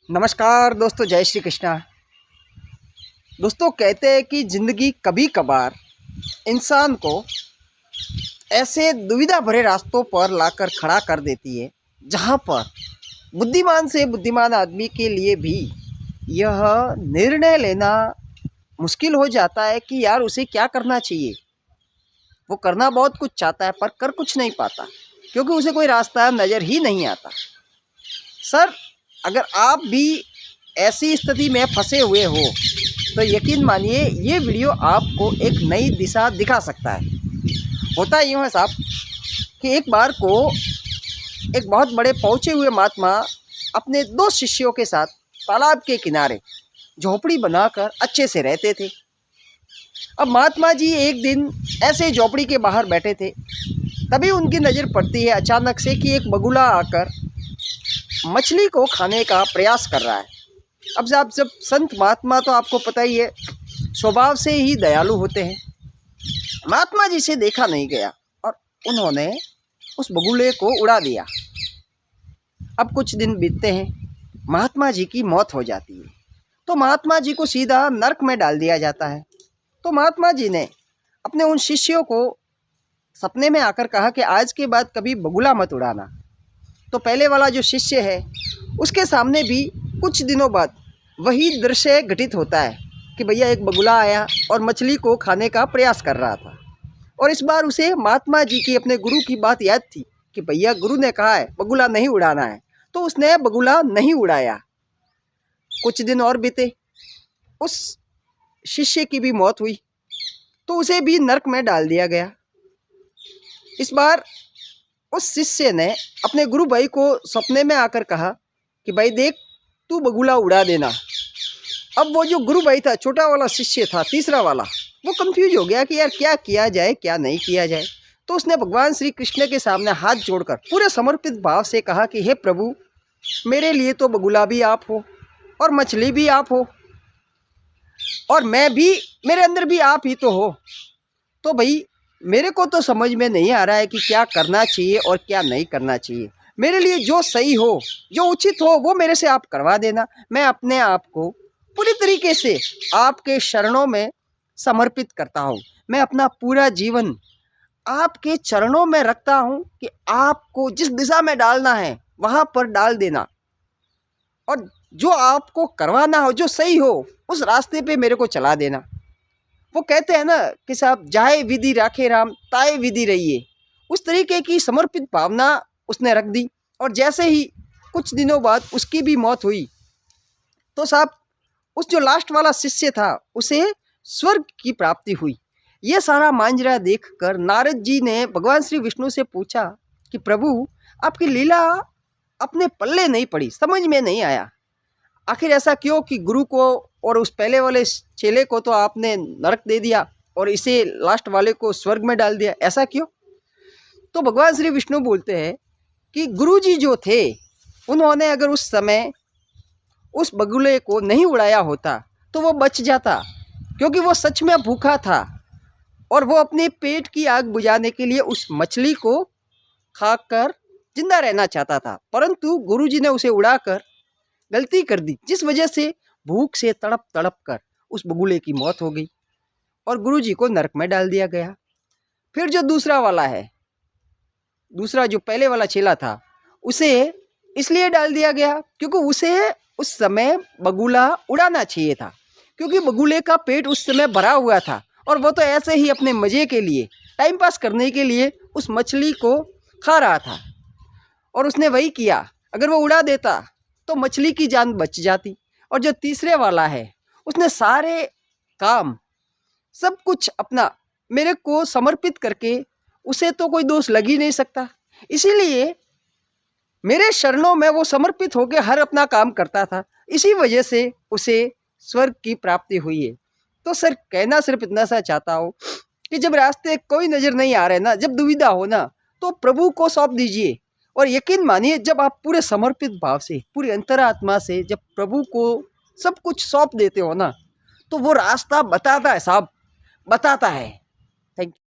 नमस्कार दोस्तों, जय श्री कृष्णा। दोस्तों, कहते हैं कि ज़िंदगी कभी कभार इंसान को ऐसे दुविधा भरे रास्तों पर लाकर खड़ा कर देती है जहां पर बुद्धिमान से बुद्धिमान आदमी के लिए भी यह निर्णय लेना मुश्किल हो जाता है कि यार उसे क्या करना चाहिए। वो करना बहुत कुछ चाहता है पर कर कुछ नहीं पाता क्योंकि उसे कोई रास्ता नज़र ही नहीं आता। सर, अगर आप भी ऐसी स्थिति में फंसे हुए हो तो यकीन मानिए ये वीडियो आपको एक नई दिशा दिखा सकता है। होता यूँ है साहब कि एक बार को एक बहुत बड़े पहुँचे हुए महात्मा अपने दो शिष्यों के साथ तालाब के किनारे झोपड़ी बनाकर अच्छे से रहते थे। अब महात्मा जी एक दिन ऐसे झोपड़ी के बाहर बैठे थे, तभी उनकी नज़र पड़ती है अचानक से कि एक बगुला आकर मछली को खाने का प्रयास कर रहा है। अब साहब, जब संत महात्मा तो आपको पता ही है स्वभाव से ही दयालु होते हैं। महात्मा जी से देखा नहीं गया और उन्होंने उस बगुले को उड़ा दिया। अब कुछ दिन बीतते हैं, महात्मा जी की मौत हो जाती है तो महात्मा जी को सीधा नरक में डाल दिया जाता है। तो महात्मा जी ने अपने उन शिष्यों को सपने में आकर कहा कि आज के बाद कभी बगुला मत उड़ाना। तो पहले वाला जो शिष्य है उसके सामने भी कुछ दिनों बाद वही दृश्य घटित होता है कि भैया एक बगुला आया और मछली को खाने का प्रयास कर रहा था। और इस बार उसे महात्मा जी की अपने गुरु की बात याद थी कि भैया गुरु ने कहा है बगुला नहीं उड़ाना है, तो उसने बगुला नहीं उड़ाया। कुछ दिन और बीते, उस शिष्य की भी मौत हुई तो उसे भी नरक में डाल दिया गया। इस बार उस शिष्य ने अपने गुरु भाई को सपने में आकर कहा कि भाई देख, तू बगुला उड़ा देना। अब वो जो गुरु भाई था, छोटा वाला शिष्य था, तीसरा वाला, वो कंफ्यूज हो गया कि यार क्या किया जाए क्या नहीं किया जाए। तो उसने भगवान श्री कृष्ण के सामने हाथ जोड़कर पूरे समर्पित भाव से कहा कि हे प्रभु, मेरे लिए तो बगुला भी आप हो और मछली भी आप हो और मैं भी, मेरे अंदर भी आप ही तो हो। तो भाई मेरे को तो समझ में नहीं आ रहा है कि क्या करना चाहिए और क्या नहीं करना चाहिए। मेरे लिए जो सही हो, जो उचित हो, वो मेरे से आप करवा देना। मैं अपने आप को पूरी तरीके से आपके चरणों में समर्पित करता हूँ। मैं अपना पूरा जीवन आपके चरणों में रखता हूँ कि आपको जिस दिशा में डालना है वहाँ पर डाल देना और जो आपको करवाना हो, जो सही हो, उस रास्ते पे मेरे को चला देना। वो कहते हैं ना कि साहब, जाए विधि राखे राम ताए विधि रहिए। उस तरीके की समर्पित भावना उसने रख दी। और जैसे ही कुछ दिनों बाद उसकी भी मौत हुई तो साहब उस जो लास्ट वाला शिष्य था उसे स्वर्ग की प्राप्ति हुई। ये सारा मांजरा देखकर नारद जी ने भगवान श्री विष्णु से पूछा कि प्रभु, आपकी लीला अपने पल्ले नहीं पड़ी, समझ में नहीं आया। आखिर ऐसा क्यों कि गुरु को और उस पहले वाले चेले को तो आपने नरक दे दिया और इसे लास्ट वाले को स्वर्ग में डाल दिया, ऐसा क्यों? तो भगवान श्री विष्णु बोलते हैं कि गुरु जी जो थे उन्होंने अगर उस समय उस बगुले को नहीं उड़ाया होता तो वो बच जाता, क्योंकि वो सच में भूखा था और वो अपने पेट की आग बुझाने के लिए उस मछली को खाकर जिंदा रहना चाहता था। परंतु गुरु जी ने उसे उड़ाकर गलती कर दी, जिस वजह से भूख से तड़प तड़प कर उस बगुले की मौत हो गई और गुरु जी को नरक में डाल दिया गया। फिर जो दूसरा वाला है, दूसरा जो पहले वाला चेला था, उसे इसलिए डाल दिया गया क्योंकि उसे उस समय बगुला उड़ाना चाहिए था, क्योंकि बगुले का पेट उस समय भरा हुआ था और वो तो ऐसे ही अपने मज़े के लिए, टाइम पास करने के लिए उस मछली को खा रहा था और उसने वही किया। अगर वो उड़ा देता तो मछली की जान बच जाती। और जो तीसरे वाला है उसने सारे काम सब कुछ अपना मेरे को समर्पित करके, उसे तो कोई दोष लग ही नहीं सकता, इसीलिए मेरे शरणों में वो समर्पित होकर हर अपना काम करता था। इसी वजह से उसे स्वर्ग की प्राप्ति हुई है। तो सर, कहना सिर्फ इतना सा चाहता हूँ कि जब रास्ते कोई नज़र नहीं आ रहे ना, जब दुविधा हो ना, तो प्रभु को सौंप दीजिए और यकीन मानिए जब आप पूरे समर्पित भाव से, पूरी अंतरात्मा से जब प्रभु को सब कुछ सौंप देते हो ना, तो वो रास्ता बताता है साहब, बताता है। Thank you.